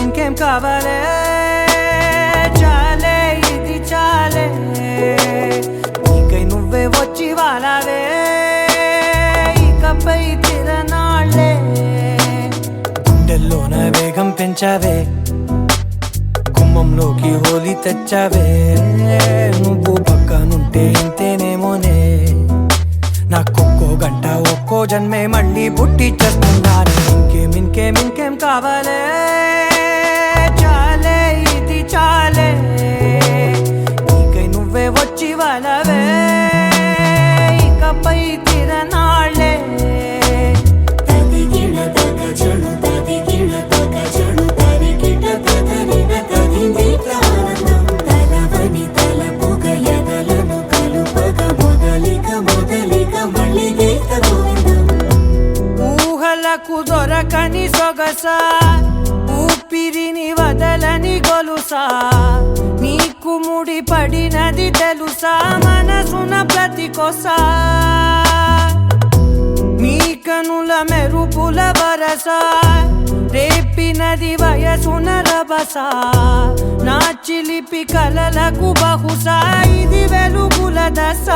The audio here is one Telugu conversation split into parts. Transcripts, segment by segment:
ఇంకేం కావాలే చాలే ఇది చాలే నీకై నువ్వే వచ్చి వాలావే ఇకపై తిరనాళ్ళే గుండెల్లోన వేగం పెంచావే గుమ్మంలోకి హోలీ తెచ్చావే నువ్వు పక్కనుంటే ఇంతేనేమోనే నాకొక్కో గంట ఒక్కో జన్మే మళ్ళీ పుట్టి చేస్తున్నాను ఇంకేం కావాలే చాలే ఇది చాలే నీకై నువ్వే వచ్చి వాలవే ఇకపై తిరనాళ్ళే ఊహలకు దొరకని సొగసా ఊపిరిని వదలని గొలుసా నీకు ముడి పడినది తెలుసా మనసున ప్రతి కొసా నీ కనుల మెరుపుల వరసా రేపినది వయసున రభసా నా చిలిపి కలలకు బహుశా ఇది వెలుగుల దశ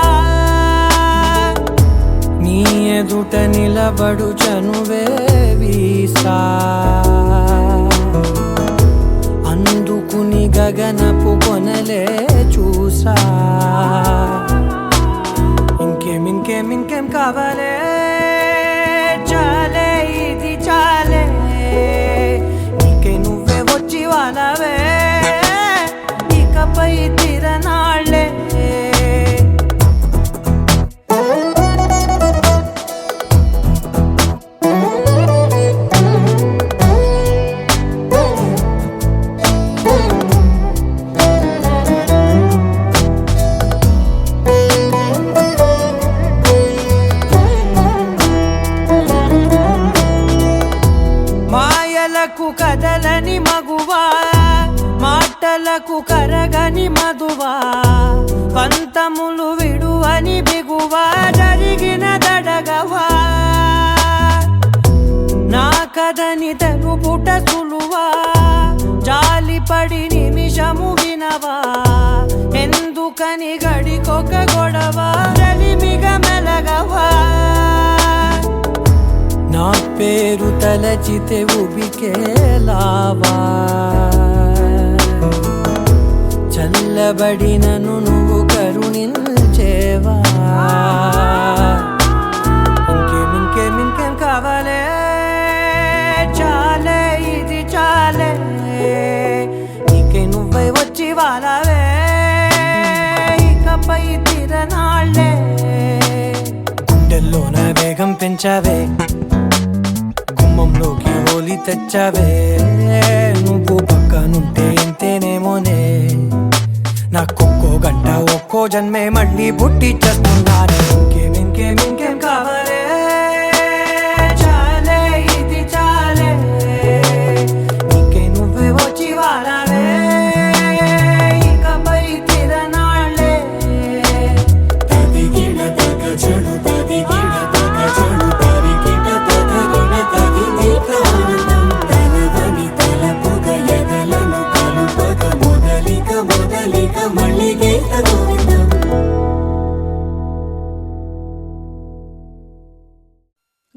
నీ ఎదుట నిలబడు చనువే వీసా అందుకుని గగనపు కొనలే చూసా ఇంకేం కావాలే చాలే ఇది చాలే నీకై నువ్వే వచ్చి వాలవే ఇకపై తిరనాళ్ళే కదలని మగువా మాటలకు కరగని మధువా పంతములు విడువని బిగువా జరిగిన దడగవా నా కథని తెలుపుట సులువా జాలిపడి నిమిషము వినవా ఎందుకని గడికొక గొడవ రలిమిగ మెలగవా నా పేరు తలచితే ఉబికేలావా చల్లబడినను నువ్వు కరుణించేవా ఇంకేం కావాలే చాలే ఇది చాలే నీకై నువ్వై వచ్చి వాలవే ఇకపై తిరనాళ్ళే గుండెల్లోన వేగం పెంచావే గుమ్మంలోకి హోలీ తెచ్చావే నువ్వు పక్కనుంటే ఇంతేనేమోనే నాకొక్కో గంట ఒక్కో జన్మే మళ్ళీ పుట్టి చేస్తున్నాను ఇంకేం కావాలే చాలే ఇది చాలే నీకై నువ్వే వచ్చి వాలవే ఇకపై తిరనాళ్ళే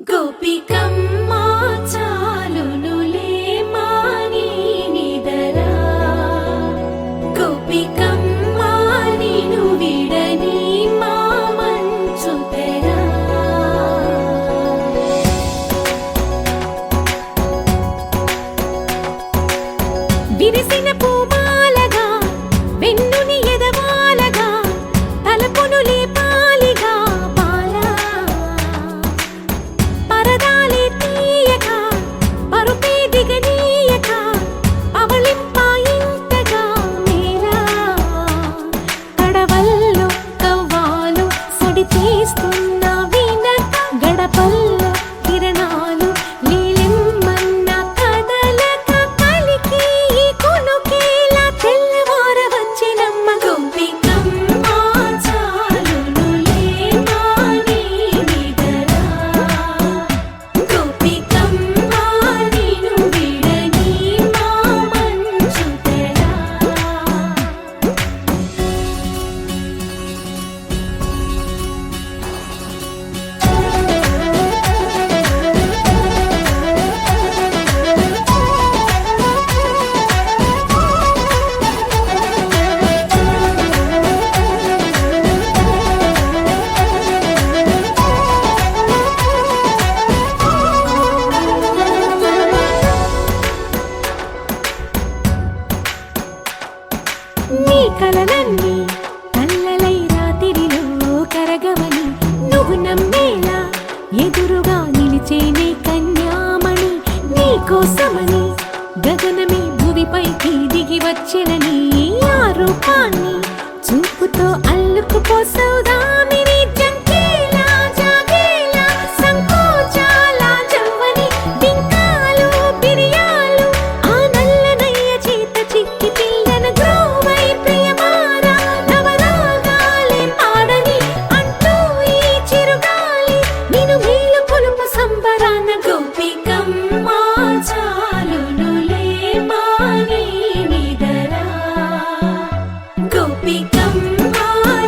గోపికమ్మా చాలునులే మాని నిదరా గోపికమ్మా నిను విడని మా మంచు తెరా విరిసిన పూమాలగా వెన్నుని ఎదవాలగా తలపును లేపాలిగా పాలా పరదాలే తీయక పరుపే దిగనీయక పవళింపా ఇంతగా నీ కలలన్నీ కల్లలై రాత్రిలో కరగవని నువ్వు నమ్మేలా ఎదురుగా నిలిచేనే కన్యామణి నీ కోసమని గగనమే భూమిపైకి దిగి వచ్చెనని ఆ రూపాన్ని చూపుతో అల్లుకుపోసౌదామిని జంకేలా జాగేలా సంకోచాల జవ్వని బింకాలు బిరియాలు ఆ నల్లనయ్య చేత చిక్కి పిల్లన గ్రోవై ప్రియమారా నవరాగాలే పాడని అంటూ ఈ చిరుగాలి నిన్ను మేలు కొలుపు సంబరాన గోపికమ్మ చాలునులే మాని నిదరా గోపికమ్మ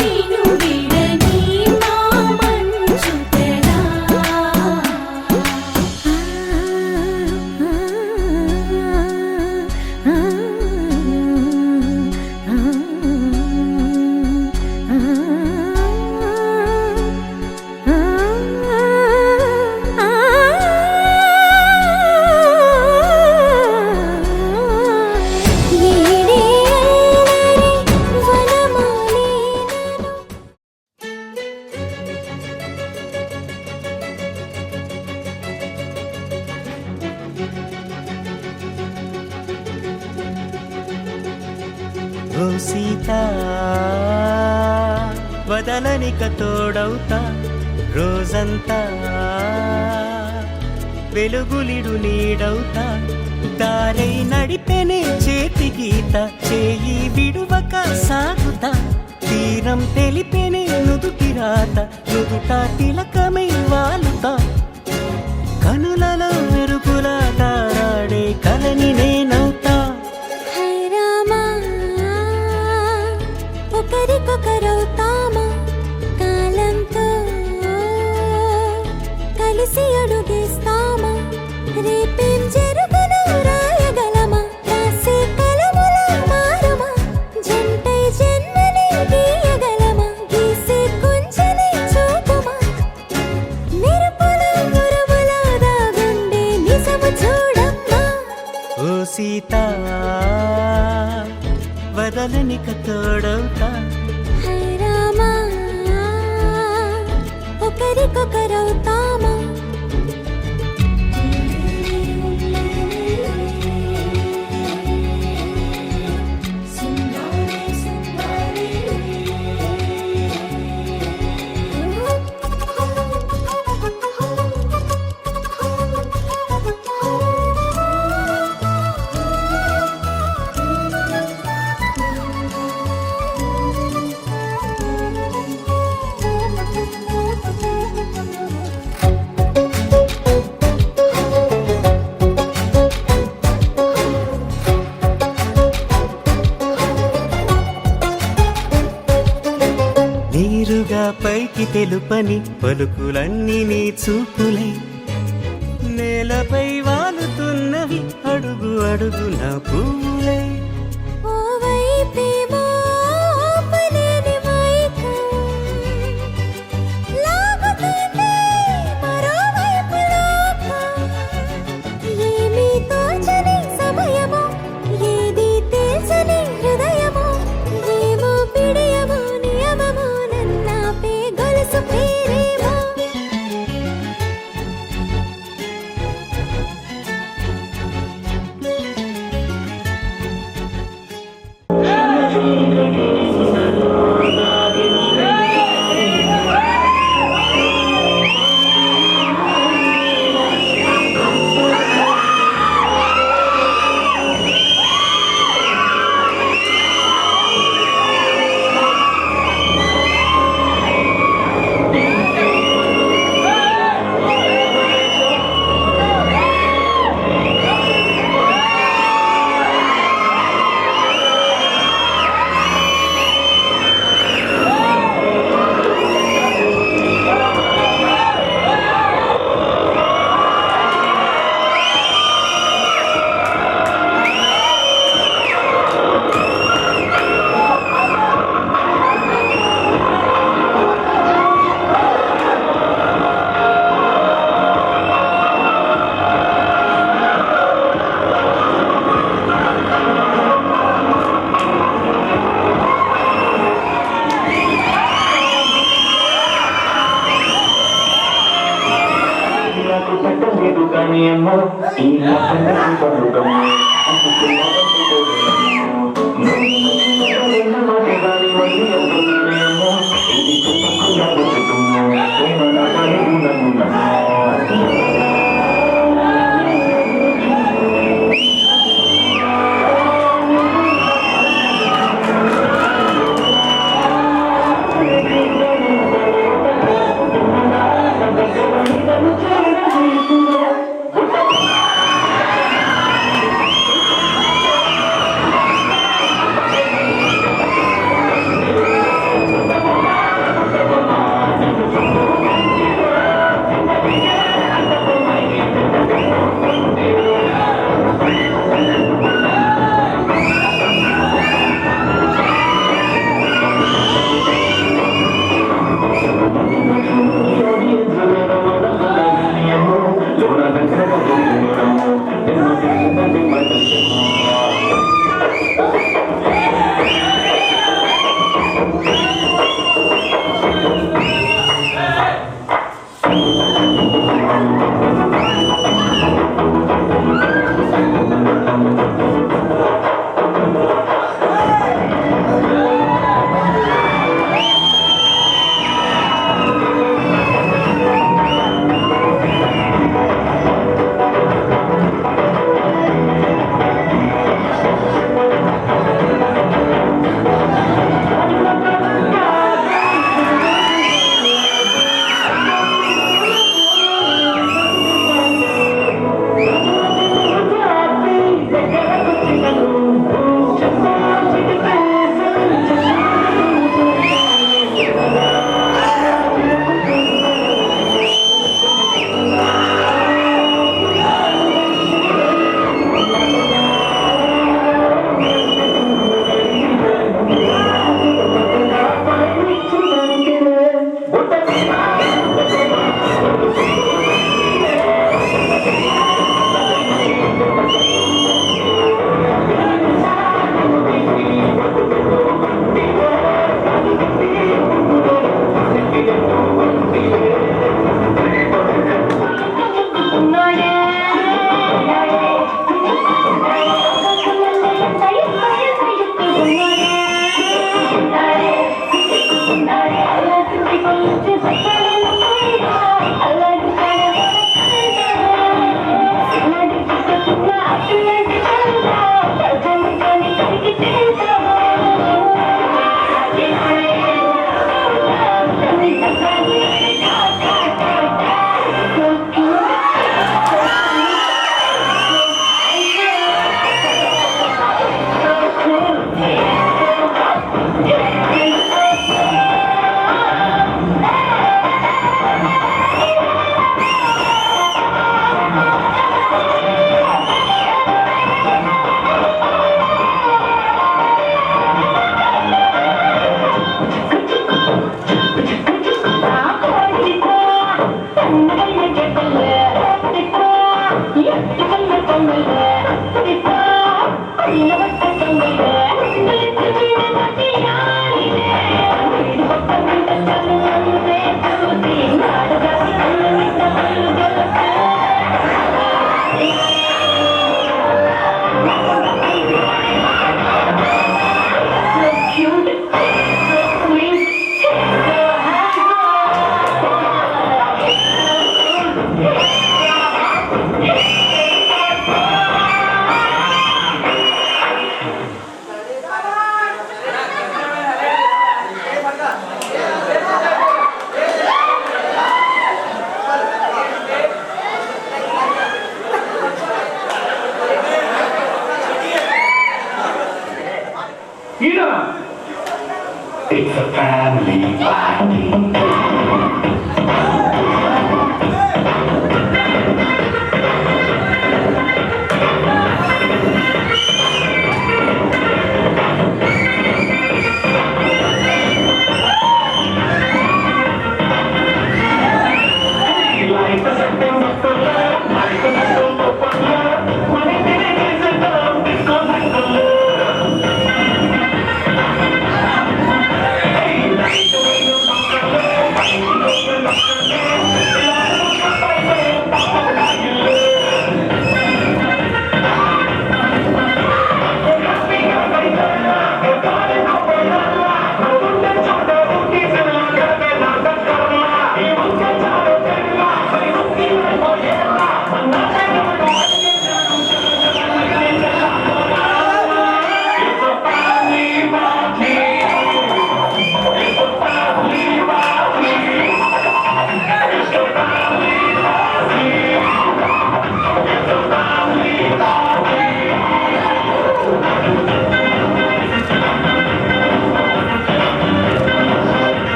నిన్ను విడని మా మంచు తెరా ఓ సీత వదలనిక తోడవుతా రోజంతా వెలుగులిడు నీడవుతా దారై నడిపెనే చేతి గీత చేయి విడువక సాగుతా తీరం తెలిపెనే నుదుటి రాత నుదుట తిలకమై వాలుతా కనులలో మెరుపులా తారాడే కలని నేనవుతా హై రామా ఒకరికొకరవుతామా కాలంతో కలిసి అడుగేస్తామా రేపేం జరుగునో రాయగలమా రాసే కలముల మారమా జంటై జన్మని గీయగలమా గీసే కొంచెని చూపుమా మెరుపుల మురుముల దాగుండే నిజము చూడమ్మా ఓ సీత వదలనిక తోడవుతా హై రామా ఒకరికొకరవుతామా నీరుగా పైకి తెలుపని పలుకులన్నీ నీ చూపులై నేలపై వాలుతున్నవి అడుగు అడుగు నా పూలై ఓ వైపేమో ఆపలేని మైకం లాగుతుంది మరోవైపు లోకం ఏమీ తోచని సమయమో ఏది తేల్చని హృదయమో ఏమో పిడియమో నియమమో నన్నాపే గొలుసు పేరేమో It's a family party. Hey,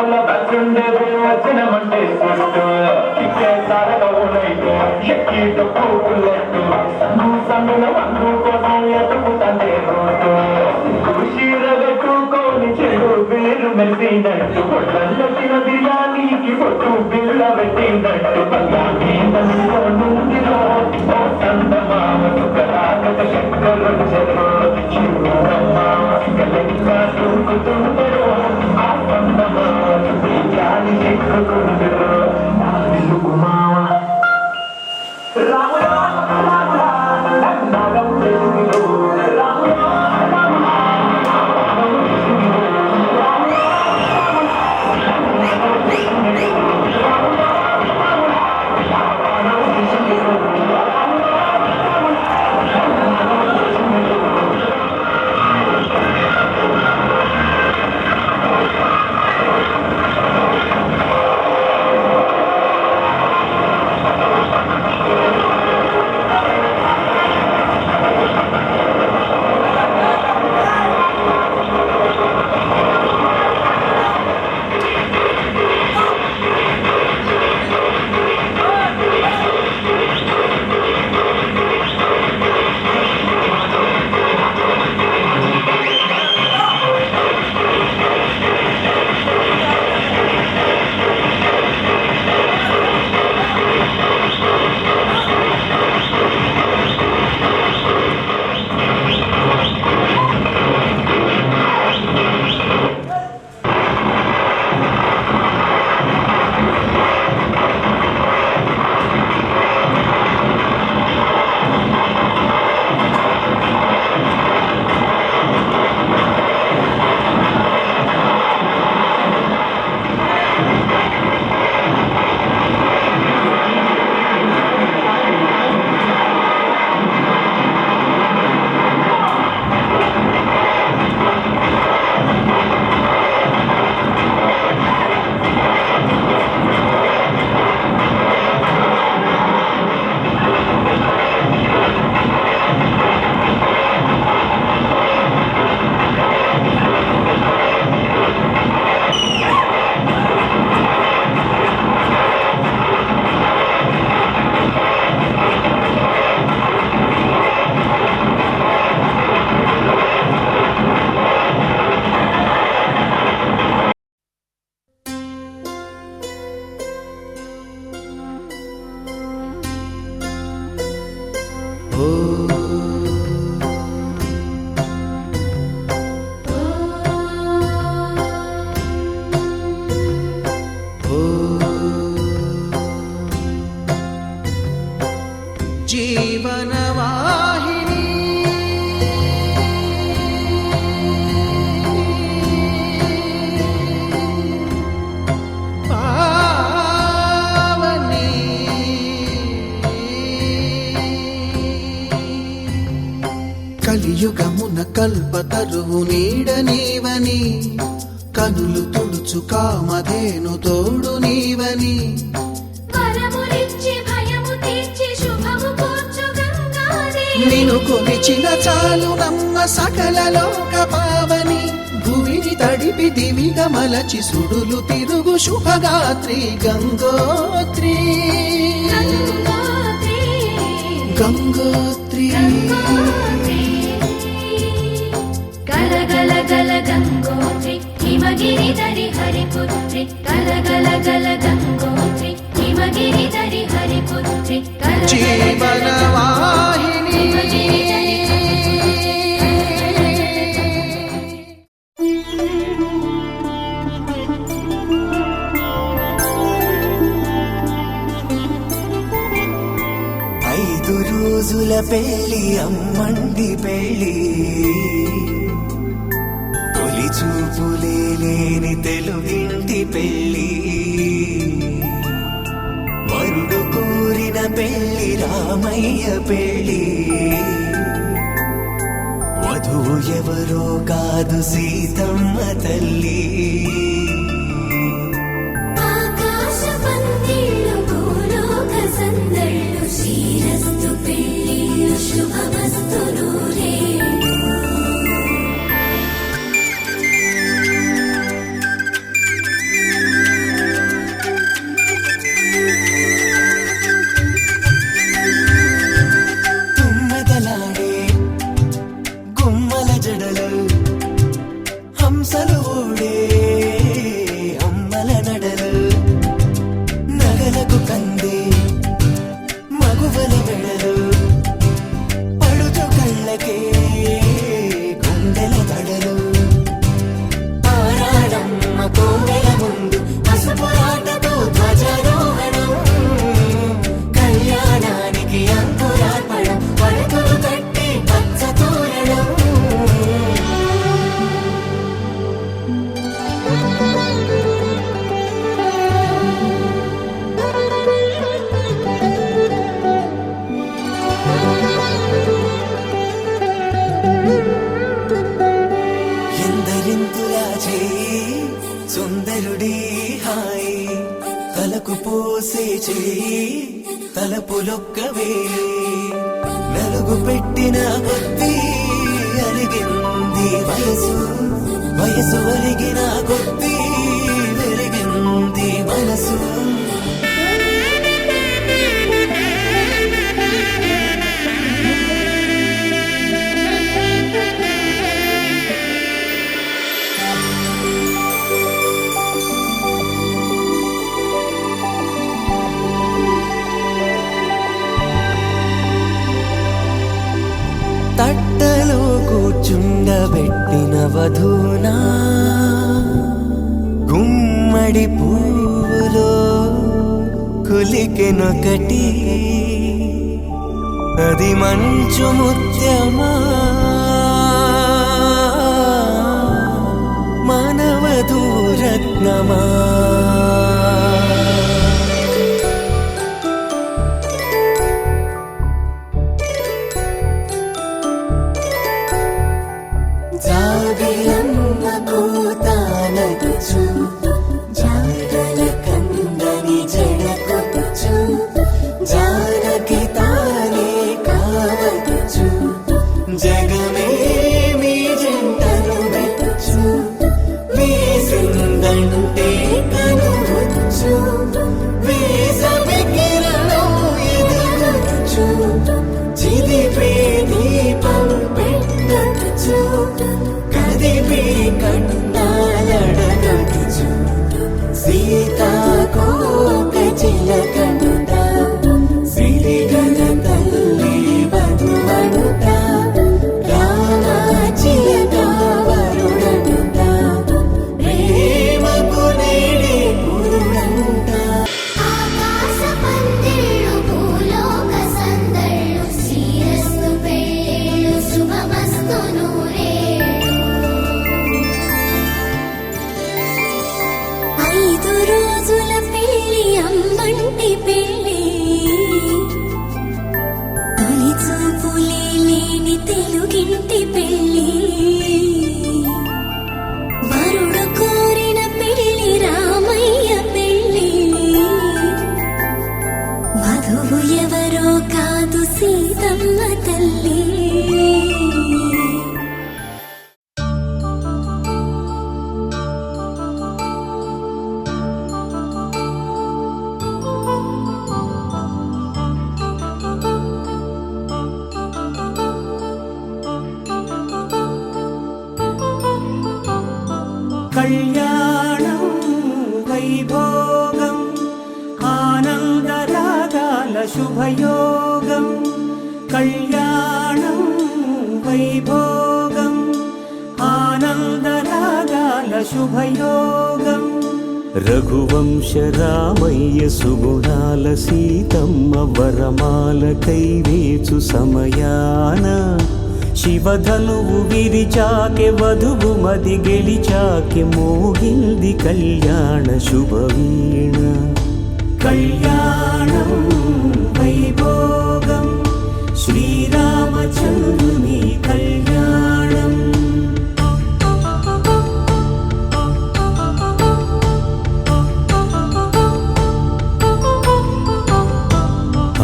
వాళ్ళ బతుండేది వచనమంటే సుట్టు ఇచ్చే తారకవునైతే ఎక్కి తొక్కులట్టు సంగుల వందు కోసం ఎతుకుతంటే రోడ్డు చీరగట్టుకొని చెడు వేరు మెరిసినట్టు పొట్టల్లొచ్చిన బిర్యానీకి పొట్టు బిళ్ళ పెట్టినట్టు నుండిలో సందమామ సుఖరాగత శంకరొచ్చరు శివమ్మ లెక్క దూకుతుంటారు ఆ సందమామ జాలి ఎక్కుతుంటారు తెలుగు మామ రామ నాగం తెలుగులో జీవనవాహిని పావని కలియుగమున కల్పతరువు నీడ నీవని కనులు తుడుచు కామధేను తోడు నీవని నిను కొలిచిన చాలు నమ్మ సకల లోక పావని భూమిని తడిపి దివిగా మలచి సుడులు తిరుగు శుభగాత్రి గంగోత్రి గంగోత్రి గల గల గల గంగోత్రి హిమగిరి దరి హరిపుత్రి గల గల గల గంగోత్రి హిమగిరి దరి హరిపుత్రి జీవనవాహిని రోజుల పెళ్ళి అమ్మండి పెళ్ళి తొలి చూపులే లేని తెలుగింటి పెళ్ళి వరుడు కోరిన పెళ్ళి రామయ్య పెళ్ళి వధువు ఎవరో కాదు సీతమ్మ తల్లి హాయి తలకు పోసే చేయి తలపులొక్కవే నలుగు పెట్టిన కొద్దీ అలిగింది వయసు వయసు అలిగిన కొద్దీ వెలిగింది మనసు తట్టలో కూర్చుండబెట్టిన వధూనా గుమ్మడి పువ్వులో కులికెనొకటి అది మంచు ముత్యమా మానవధూరత్నమా జాబిలమ్మ కూతానదుచు జాడల కందని జడకొచ్చు జానకి తానే కావదుచు జగమే మీ జంటను వెతుచు వేసిందంటే కనువచ్చు వేసవి కిరణం ఎదురొచ్చు చిదిపే దీపం పెట్టచ్చు కదిపే కన్నాలడగచ్చు సీతాకోక చిలకనుట సిరిగల తల్లి వధువనుట రామా చిలక వరుడనుట ప్రేమకు నేడే పురుడంట ఆకాశ పందిళ్ళు భూలోక సందళ్ళు శ్రీరస్తు పెళ్ళిళ్ళు శుభమస్తు నూరేళ్ళు 5 రోజుల పెళ్ళి అమ్మంటి పెళ్ళి తొలి చూపులే లేని తెలుగింటి పెళ్ళి వరుడు కోరిన పెళ్ళి రామయ్య పెళ్ళి వధువు ఎవరో కాదు సీతమ్మ తల్లి కళ్యాణం వైభోగం ఆనందరాగాల శుభయోగం కళ్యాణం వైభోగం ఆనందరాగాల శుభయోగం రఘువంశ రామయ్య సుగుణాల సీతమ్మ వరమాల కైవేచు సమయాన శివధనువు విరిచాకె వధువు మది గెలిచాకె మోగింది కళ్యాణ శుభవీణ కళ్యాణం వైభోగం శ్రీరామచంద్రుని కళ్యాణం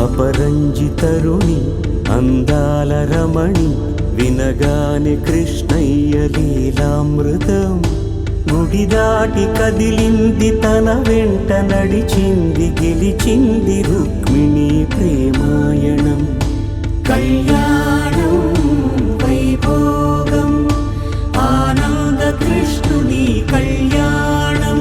అపరంజి తరుణి అందాల రమణి వినగానే కృష్ణయ్య లీలామృతం గుడి దాటి కదిలింది తన వెంట నడిచింది గెలిచింది రుక్మిణి ప్రేమాయణం కళ్యాణం వైభోగం ఆనంద కృష్ణుని కళ్యాణం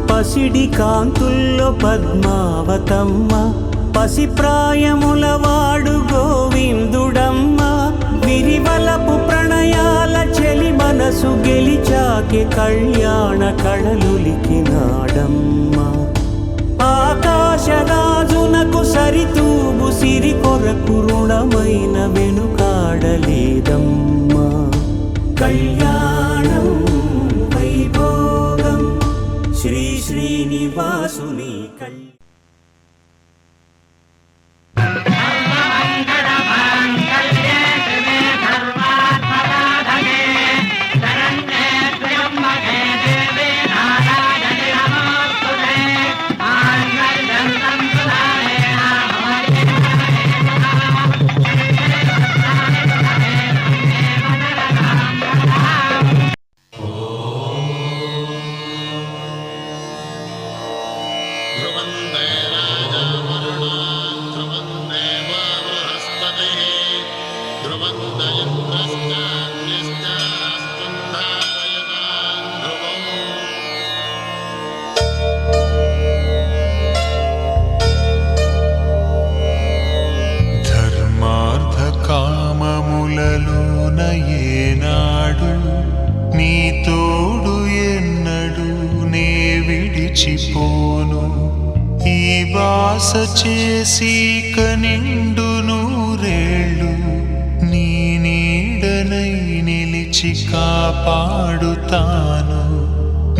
పసిడి కాంతుల్లో పద్మావతమ్మ పసిప్రాయముల వాడు గోవిందుడమ్మ విరివలపు ప్రణయాల చెలి మనసు గెలిచాకే కళ్యాణ కళలులికినాడమ్మ ఆకాశరాజునకు సరితూగు సిరి కొరకు రుణమైన వెనుకాడలేదమ్మా కళ్యాణం వైభోగం శ్రీ శ్రీనివాసుని కళ్యాణం ధర్మార్థ కామములలోన ఏనాడు నీ తోడు ఎన్నడు నే విడిచిపోను ఈ వాస చేసి కనిండు నూరేళ్ళు నీ నీడనై నిలిచి కాపాడుతాను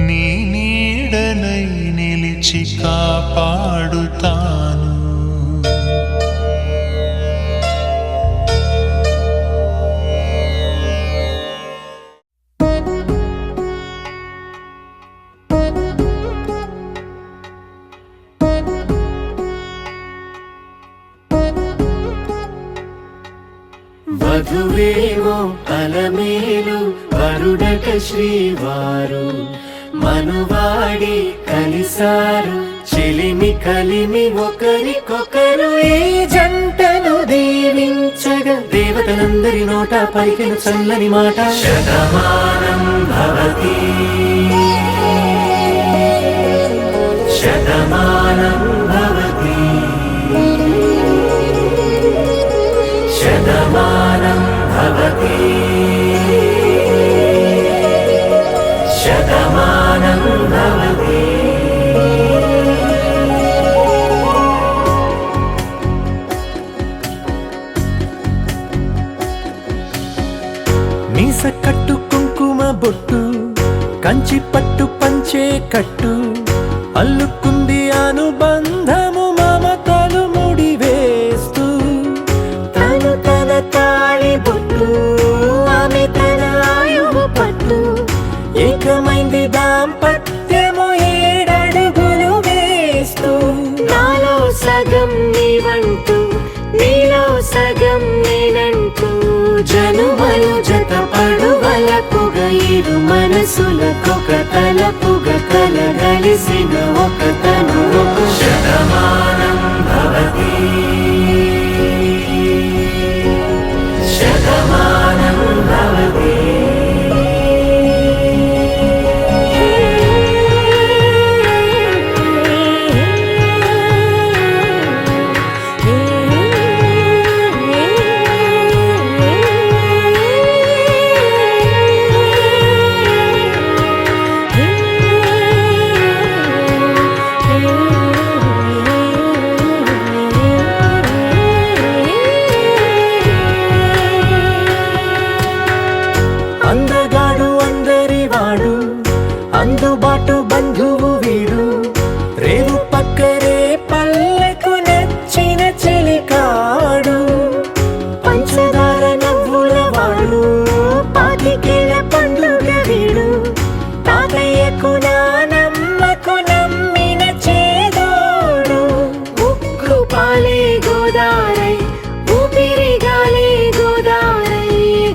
నీ నీడనై నిలిచి కాపాడుతాను వధువేమో అలమేలు వరుడక శ్రీవారు మనువాడి కలిసారు చెలిమి కలిమి ఒకరికొకరు ఈ జంటను దీవించగా దేవతలందరి నోట పలికిన చల్లని మాట శతమానం భవతి శతమానం భవతి శతమానం భవతి శతమానం భవతి మీస కట్టు కుంకుమ బొట్టు కంచి పట్టు పంచే కట్టు అల్లుకుంది అనుబంధము మమతలు ముడి వేస్తూ తను తన తాళి బొట్టు ఆమె తన ఆయువు పట్టు ఏకమైంది దాంపత్యము 7 అడుగులు వేస్తూ నాలో సగం నీవంటూ నీలో సగం నేనంటూ జనుమలు జతపడువలపుగ ఇరు మనసులకొక తలపుగ కలగలిసిన ఒక తను శతమానం భవతి శతమానం భవతి అందగాడు అందరి వాడు అందుబాటు బంధువు వీడు రేవు పక్కరే పల్లెకు నచ్చిన చెలికాడు పంచదార నవ్వుల వాడు పాతికేల పండుగ వీడు తాతయ్యకు నానమ్మకు నమ్మిన చేదోడు ఉక్కు పాలే గోదారై ఊపిరి గాలే గోదారై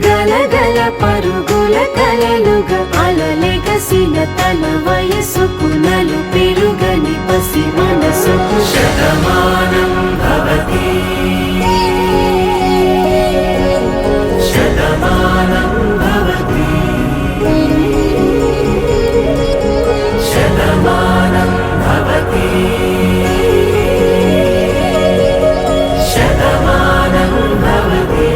గలగల పరుగుల కలలుగా అలలెగసిన తన వయసుకు నలు పెరుగని పసి మనసుకు శతమానం భవతి శతమానం భవతి శతమానం భవతి శతమానం భవతి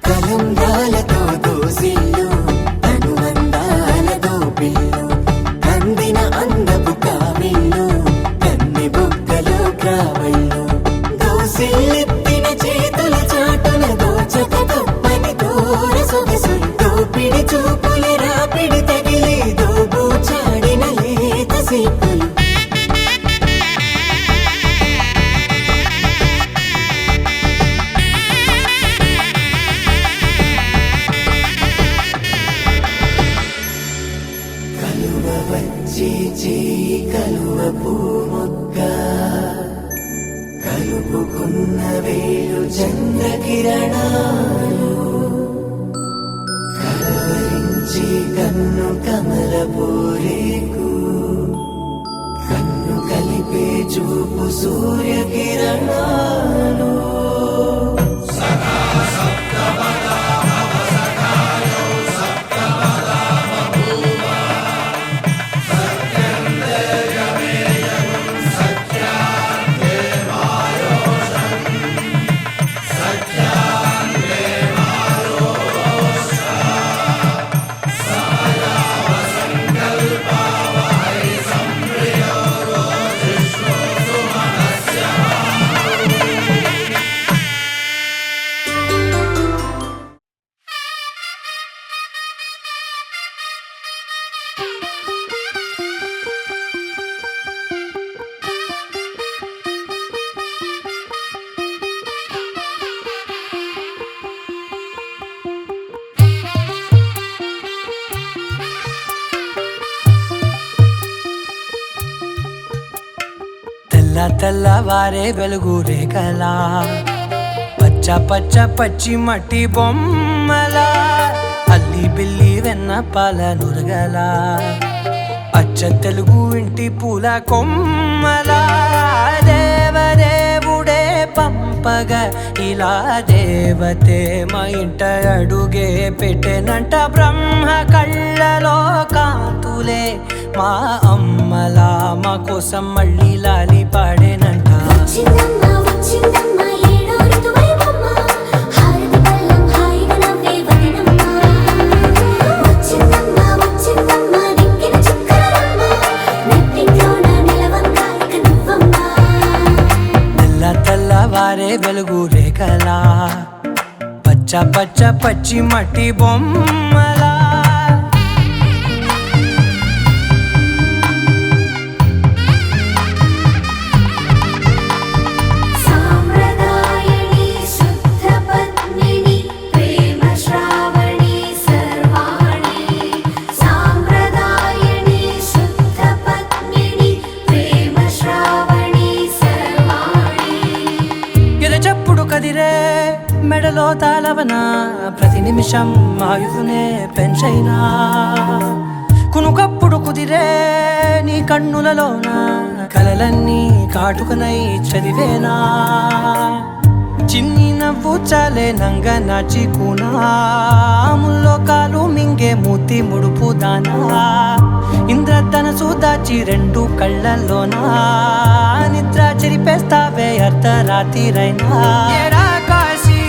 కలంగాలతో దోసిల్లు అనుబంధాలతో పిల్లు అందిన అందపు కావిల్లు కన్ని బుగ్గలో గ్రావళ్ళు దోసిల్లెత్తిన చేతుల చాటున దోచక తప్పని దూర సొగసులు దోపిడి చూపుల రాపిడి తగిలి దోబూచాడిన లేత సీపులు కలువ వచ్చే చేయి కలువ పూ మొగ్గ కలువ చంద్రకిరణాలు కలవరించి కన్ను కమలపూరేకు కన్ను కలిపే చూపు సూర్యకిరణాలు తెల్లవారే వెలుగు రేఖలా పచ్చ పచ్చ పచ్చి మట్టి బొమ్మలా అల్లి బిల్లి వెన్న పాల నురగలా అచ్చ తెలుగు ఇంటి పూల కొమ్మలా దేవదేవుడే పంపగా ఇలా దేవతే మా ఇంట అడుగే పెట్టెనంట బ్రహ్మ కళ్ళలో కాంతులే మా అమ్మలా మా కోసం మళ్ళీ లాలి పాడేనంట వచ్చిందమ్మా వచ్చిందమ్మా ఏడో ఋతువైవమ్మ హారతి పళ్ళం హాయిగా నవ్వే వదనమ్మ వచ్చిందమ్మా వచ్చిందమ్మా దిక్కిన చుక్కలమ్మ నెట్టింట్లోన నిలవంగా ఇక నువ్వమ్మా తెల్లవారే వెలుగు రేఖలా పచ్చ పచ్చ పచ్చి మట్టి బొమ్మలా సాంప్రదాయని శుద్ధ పద్మిని ప్రేమ శ్రావణి సర్వాణి సాంప్రదాయని శుద్ధ పద్మిని ప్రేమ శ్రావణి సర్వాణి ఎరచప్పుడు కదిరే మెడలో తాళవన ప్రతి నిమిషం ఆయుధునే పెంచైనా కునుకప్పుడు కుదిరే నీ కన్నులలోన కలలన్నీ కాటుకనై చదివేనా చిన్ని నవ్వు చాలే నంగ నాచి కూనాముల్లో కాలు మింగే మూతి ముడుపు దానా ఇంద్రధనసు దాచి రెండు కళ్ళల్లోనా నిద్ర చెరిపేస్తావే అర్ధరాత్రిరైనా ఏరా కాశీ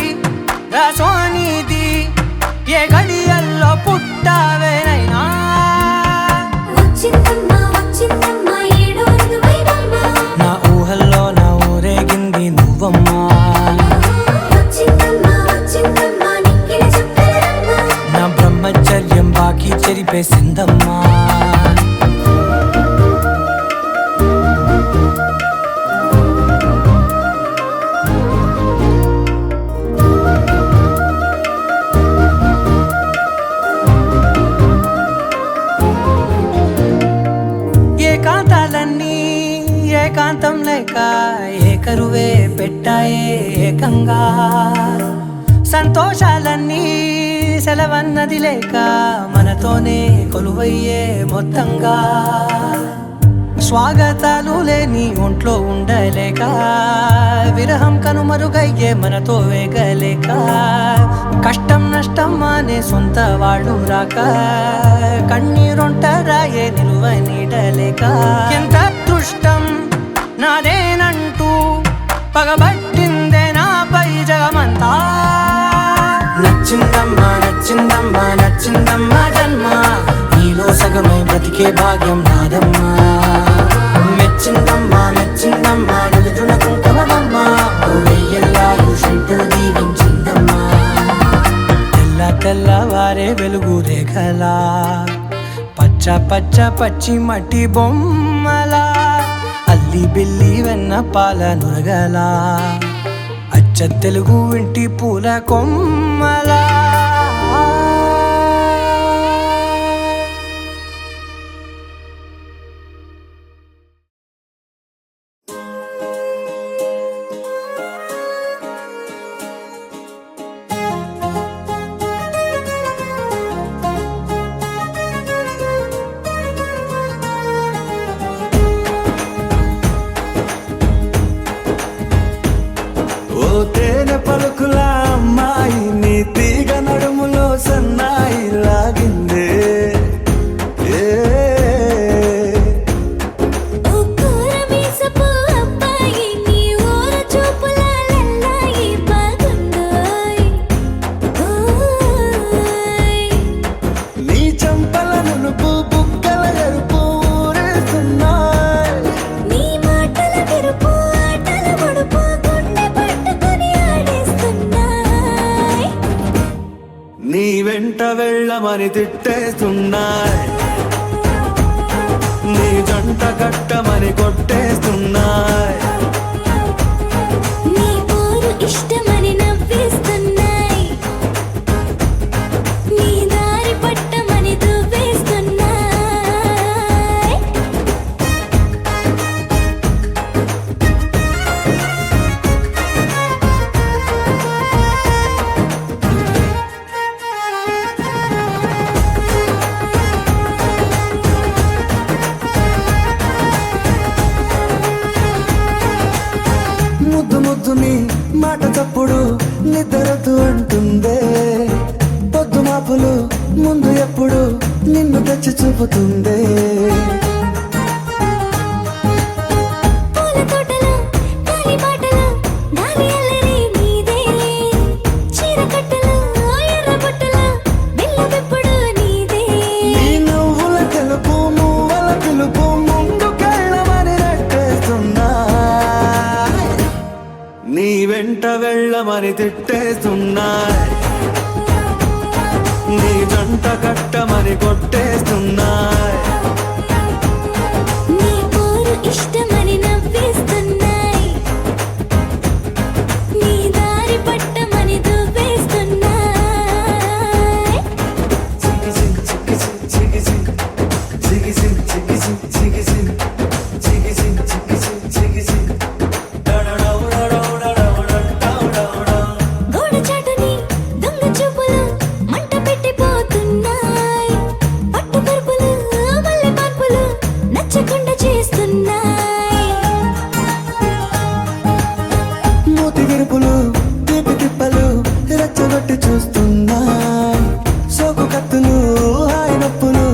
రాసోనిది ఏ గడియల్లో పుట్టావేనైనా వచ్చిందమ్మా వచ్చిందమ్మా ఏడో ఋతువైవమ్మ నా ఊహల్లో నా ఊరేగింది నువ్వమ్మా వచ్చిందమ్మా వచ్చిందమ్మా నిక్కిన చుక్కలమ్మ నా బ్రహ్మచర్యం బాకీ చెరిపేసిందమ్మా ఏకాంతాలన్నీ ఏకాంతం లేక ఏకరువే పెట్టాయే ఏకంగా సంతోషాలన్నీ సెలవన్నది లేక మనతోనే కొలువయ్యే మొత్తంగా స్వాగతాలు లేని ఒంట్లో ఉండలేక విరహం కనుమరుగయ్యే మనతో వేగలేక కష్టం నష్టం అనే సొంత వాళ్ళు రాక కన్నీరొంటరాయే నిలువ నీడలేక ఎంత అదృష్టం నాదేనంటూ పగబట్టిందే నాపై జగమంతా నచ్చిందమ్మా నచ్చిందమ్మా నచ్చిందమ్మా జన్మ నీలో సగమై బ్రతికే భాగ్యం నాదమ్మా మెచ్చిందమ్మా మెచ్చిందమ్మా నిలుచున కుంకుమమ్మా వెయ్యల్లాలు శంకరు దీవించిందమ్మా తెల్లవారే వెలుగు రేఖలా పచ్చ పచ్చ పచ్చి మట్టి బొమ్మలా అల్లి బిల్లి వెన్న పాల నురగలా అచ్చ తెలుగు ఇంటి పూల కొమ్మలా తేనె పలుకుల అమ్మాయి నీ తీగ నడుములో సన్నాయి లాగిందే ఏ ఓ కూరమీసపు అబ్బాయి నీ ఊర చూపుల లల్లాయి బాగుందోయ్ ఓయ్ నీ చంపల నునుపు బుగ్గల ఎరుపు ఊరేస్తున్నాయి నీ మాటల విరుపు ఆటల ముడుపు గుండె పట్టుకొని ఆడేస్తున్నాయ్ నీ వెంట వెళ్ళమని తిట్టేస్తున్నాయి నీ జంట కట్టమని కొట్టేస్తున్నాయి నీ పోరు ఇష్టమని నవ్వేస్తున్నాయ్ నీ దారి పట్టమని దువ్వేస్తున్నాయ్ ముద్దు ముద్దుని మాట తప్పుడు నిద్రతూ అంటుందే పొద్దు మాపులు ముందు ఎప్పుడు నిన్ను తెచ్చి చూపుతుందే పూల తోటలో గాలి బాటలో గాలి అల్లరి నీదే చీర కట్టలో ఎర్ర బుట్టలో బిల్ల విప్పుడు నీదే నీ నువ్వుల తెలుపు మువ్వల పిలుపు ముందుకెళ్ళమని నెట్టేస్తున్నాయి నీ వెంట వెళ్ళమని తిట్టేస్తున్నాయి నీ జంట కట్టమని కొట్టేస్తున్నాయి నీ పోరు ఇష్టమని నవ్వేస్తున్నాయ్ నీ దారి పట్టమని దువ్వేస్తున్నాయ్ గోడ చాటుని దొంగ చూపులు మంట పెట్టిపోతున్నాయ్ పట్టు పరుపులు మల్లె పాన్పులు నచ్చకుండా చేస్తున్నాయ్ మూతి విరుపులు తీపి తిప్పలు రెచ్చగొట్టి చూస్తున్నాయి సోకు కత్తులు హాయి నొప్పులు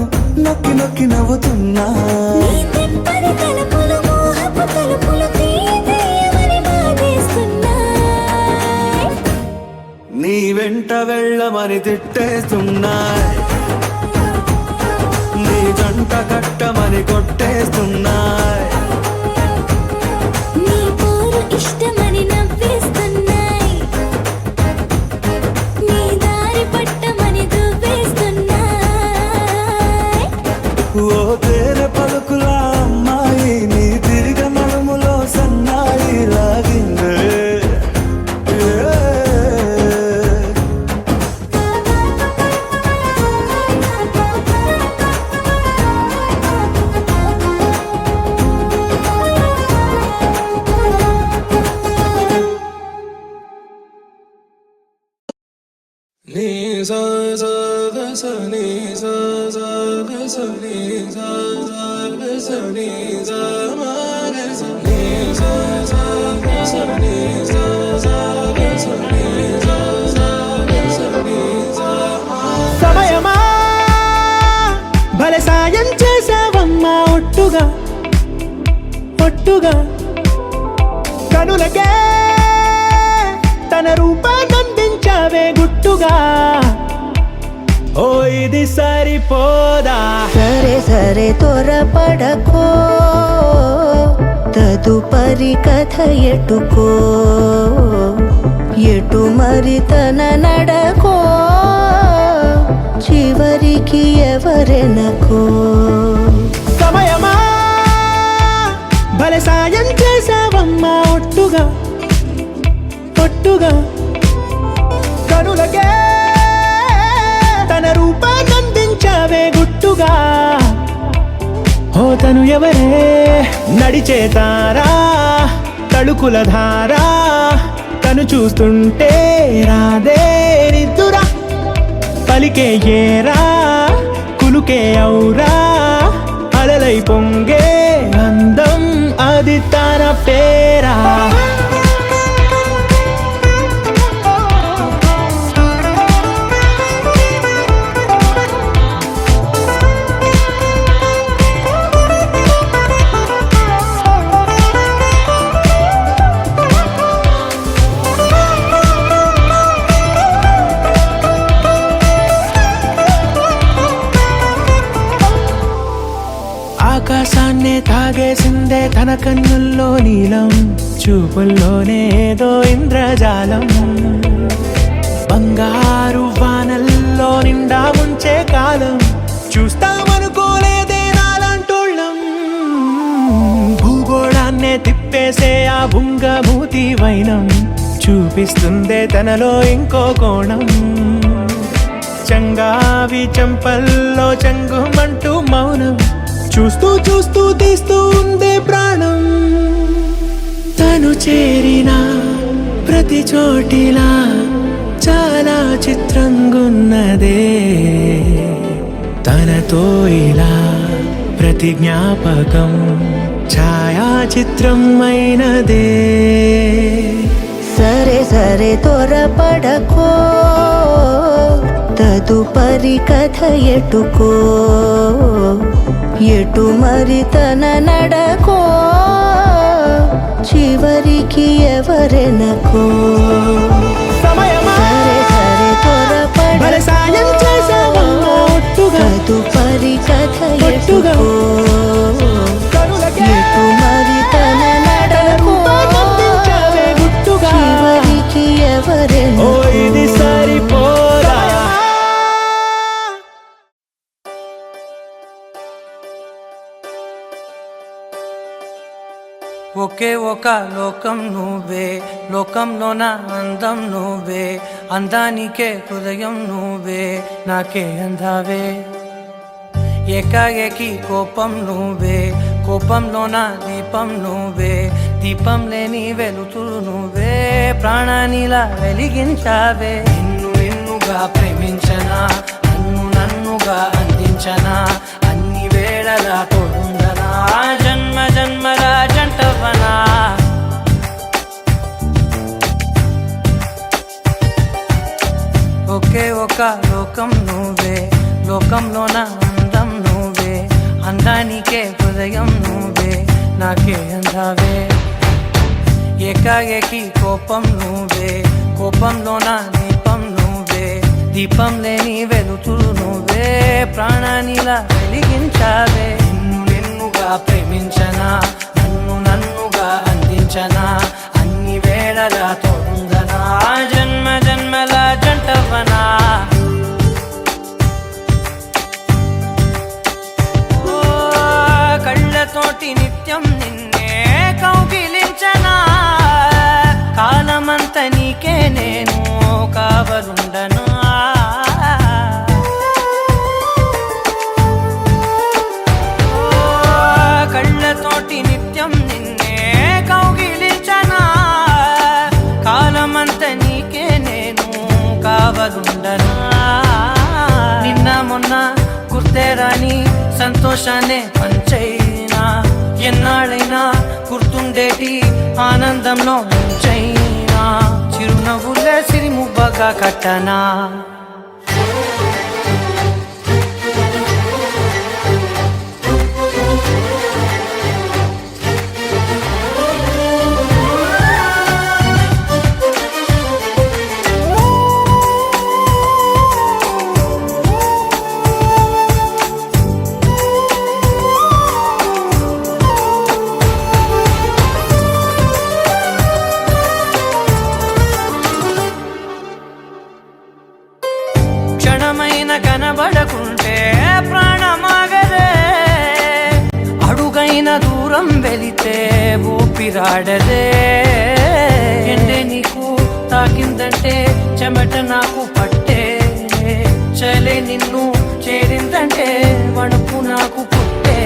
నొక్కి నొక్కి నవ్వుతున్నాయి నీ తెప్పని తలుపులు మోహపు తలుపులు తీయమని బాధేస్తున్నాయ్ నీ వెంట వెళ్ళమని తిట్టేస్తున్నాయి నీ జంట కట్టమని కొట్టేస్తున్నాయి నీ పోరు ఇష్టమని నవ్వేస్తున్నాయ్ నీ దారి పట్టమని దువ్వేస్తున్నాయ్ ఓ తేనె పలుకుల అమ్మాయి నీ తిరిగ నడుములో సన్నాయి లాగిందే ఏ. సమయమా భలే సాయం చేసావమ్మా ఒట్టుగా ఒట్టుగా కనులకే తన రూపాన్నందించావే గుట్టుగా ఓ ఇది సరిపోదా సరే సరే త్వరపడకో తదుపరి కథ ఎటుకో ఎటు మరి తన నడకో చివరికి ఎవరెనకో సమయమా భలే సాయం చేసావమ్మా ఒట్టుగా ఒట్టుగా కనులకే తన రూపాన్నందించావే గుట్టుగా ఓ తను ఎవరే నడిచే తారా తళుకుల ధారా తను చూస్తుంటే రాదే నిద్దురా పలికే ఏరా కులుకే ఔరా అలలై పొంగే అందం అది తన పేరా లాగేసిందే తన కన్నుల్లో నీలం, చూపుల్లోనే ఏదో ఇంద్రజాలం. బంగారు వానల్లో నిండా ముంచే కాలం, చూస్తామనుకోలేదే నాలంటోళ్ళం. భూగోళాన్నే తిప్పేసే ఆ బుంగమూతి వైనం, చూపిస్తుందే తనలో ఇంకో కోణం. చంగావి చెంపల్లో చెంగుమంటూ మౌనం, చూస్తూ చూస్తూ తీస్తూ ఉందే ప్రాణం. తను చేరిన ప్రతి చోటిలా చాలా చిత్రంగున్నదే, తనతో ఇలా ప్రతి జ్ఞాపకం ఛాయాచిత్రం అయినదే. సరే సరే త్వరపడకో, తదుపరి కథ ఎటుకో, ఎటు మరి తన నడకో, చివరికి ఎవరెనకో. సమయమా సరే సరే భలే సాయం చేసావమ్మా ఒట్టుగా, తదుపరి కథ ఒట్టుగా. ఎటుకో, కనులకే ఎటు మరి తన నడకో, రూపమందించావే గుట్టుగా. చివరికి ఓ ఎవరెనకో. ఇది సరిపోదా. ఒకే ఒక లోకం నువ్వే, లోకంలో నా అందం నువ్వే, అందానికే హృదయం నువ్వే, నాకే అందావే. ఏకాఏకి కోపం నువ్వే, కోపంలో నా దీపం నువ్వే, దీపం లేని వెలుతురు నువ్వే, ప్రాణానిలా వెలిగించావే. నిన్ను నిన్నుగా ప్రేమించనా, నన్ను నన్నుగా అందించనా, అన్ని వేళలా తోడుందనా, జన్మ జన్మల జంటవనా. ఒకే ఒక లోకం నువ్వే, లోకంలో నా అందం నువ్వే, అందానికే హృదయం నువ్వే, నాకే అందావే. ఏకాఏకి కోపం నువ్వే, కోపంలో నా దీపం నువ్వే, దీపం లేని వెలుతురు నువ్వే, ప్రాణానిలా వెలిగించావే. నిన్ను నిన్నుగా ప్రేమించనా, నన్ను నన్నుగా అందించనా, అన్ని వేళలా తోడుందనా, జన్మ జన్మల జంటవనా. ఓ కళ్ళతోటి నిత్యం నిన్నే కౌగిలించనా, కాలమంత నీకే నేను కావలుండనా. ఓ కళ్ళతోటి నిత్యం నిన్నే కౌగిలించనా, కాలమంత నీకే నేను కావలుండనా. నిన్న మొన్న గుర్తేరాని సంతోషాన్నే పంచైనా, ఎన్నాళ్ళైనా గుర్తుండేటి ఆనందంలో ముంచైనా, చిరునవ్వులే సిరిముబ్బగా కట్టనా. క్షణమైన కనబడకుంటే ప్రాణమాగదే, అడుగైన దూరం వెళితే ఊపిరాడదే. ఎండే నీకు తాకిందంటే చెమట నాకు పట్టే, చలే నిన్ను చేరిందంటే వణుకు నాకు పుట్టే,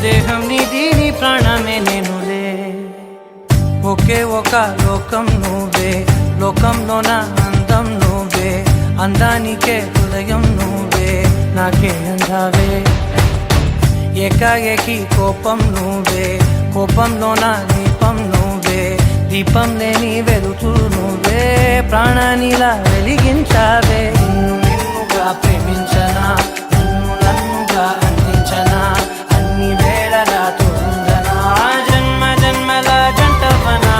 దేహం నీది నీ ప్రాణమే నేనులే. ఒకే ఒక లోకం నువ్వే, లోకంలో నా అందం నువ్వే, అందానికే హృదయం నువ్వే, నాకే అందావే. ఏకాఏకి కోపం నువ్వే, కోపంలో నా దీపం నువ్వే, దీపం లేని వెలుతురు నువ్వే, ప్రాణానిలా వెలిగించావే. నిన్ను నిన్నుగా ప్రేమించనా, నన్ను నన్నుగా అందించనా, అన్ని వేళలా తోడుందనా, జన్మ జన్మల జంటవనా.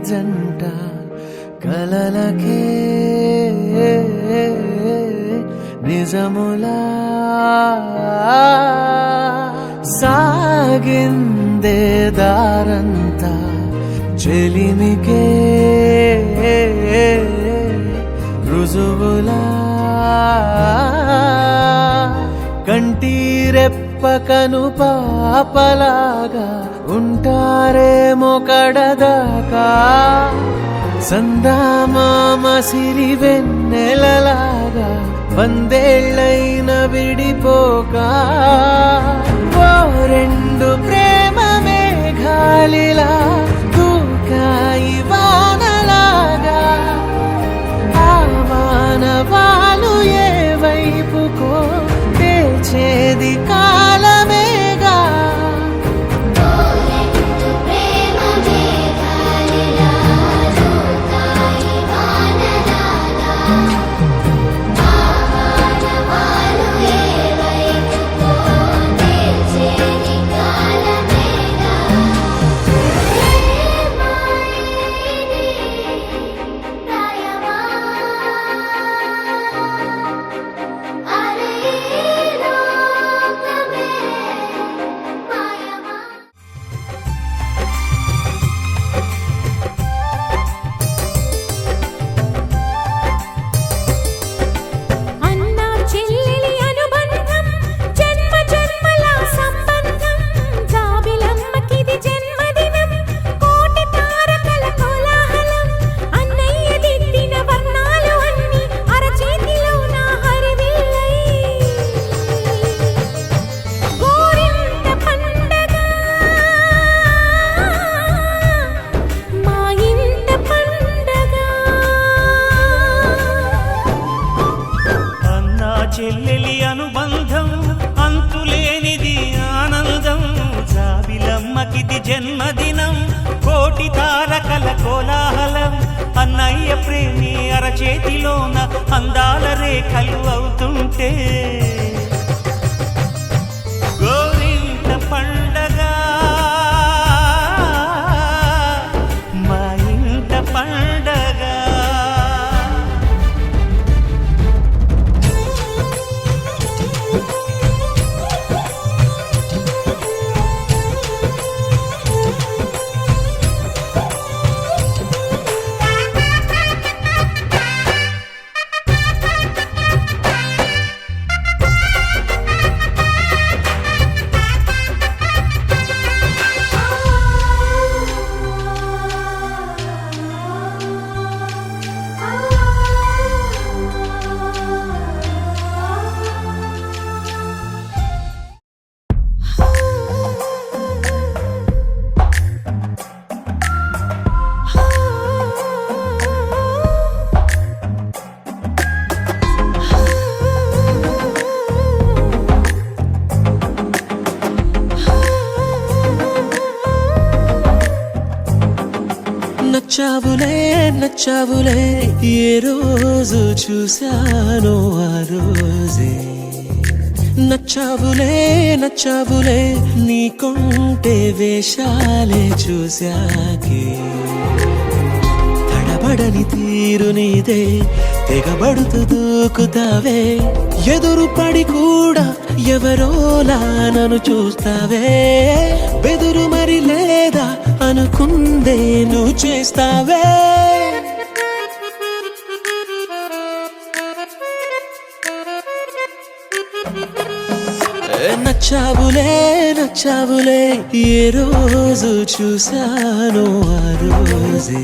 జంట కలలకే నిజములా సాగిందే దారంతా చెలిమికే రుజువులా కంటిరెప్పకను పాపలాగా ఉంటారేమో కడదాకా సందామామ సిరి వెన్నెలలాగా వందేళ్ళైన విడిపోక ఓ రెండు ప్రేమ మేఘాలిలా దూకాయి వానలాగా ఆ మానవాలు ఏ వైపుకో తెచేది కాలమేగా చెల్లెలి అనుబంధం అంతులేనిది ఆనందం జాబిలమ్మకిది జన్మదినం కోటి తారకల కోలాహలం అన్నయ్య ప్రేమి అరచేతిలోన అందాల రేఖలు అవుతుంటే గోరింట పండగ మా ఇంట పండగ నచ్చావులే నచ్చావులే ఏ రోజు చూశానో ఆ రోజే నచ్చావులే నచ్చావులే నీకుంటే వేషాలే చూశాకే తడబడని తీరు నీదే తెగబడుతూ దూకుతావే ఎదురు పడి కూడా ఎవరోలా నన్ను చూస్తావే బెదురు మరి లేదా అనుకుందే నువ్వు చేస్తావే నచ్చావులే నచ్చావులే ఏ రోజు చూశానో ఆ రోజే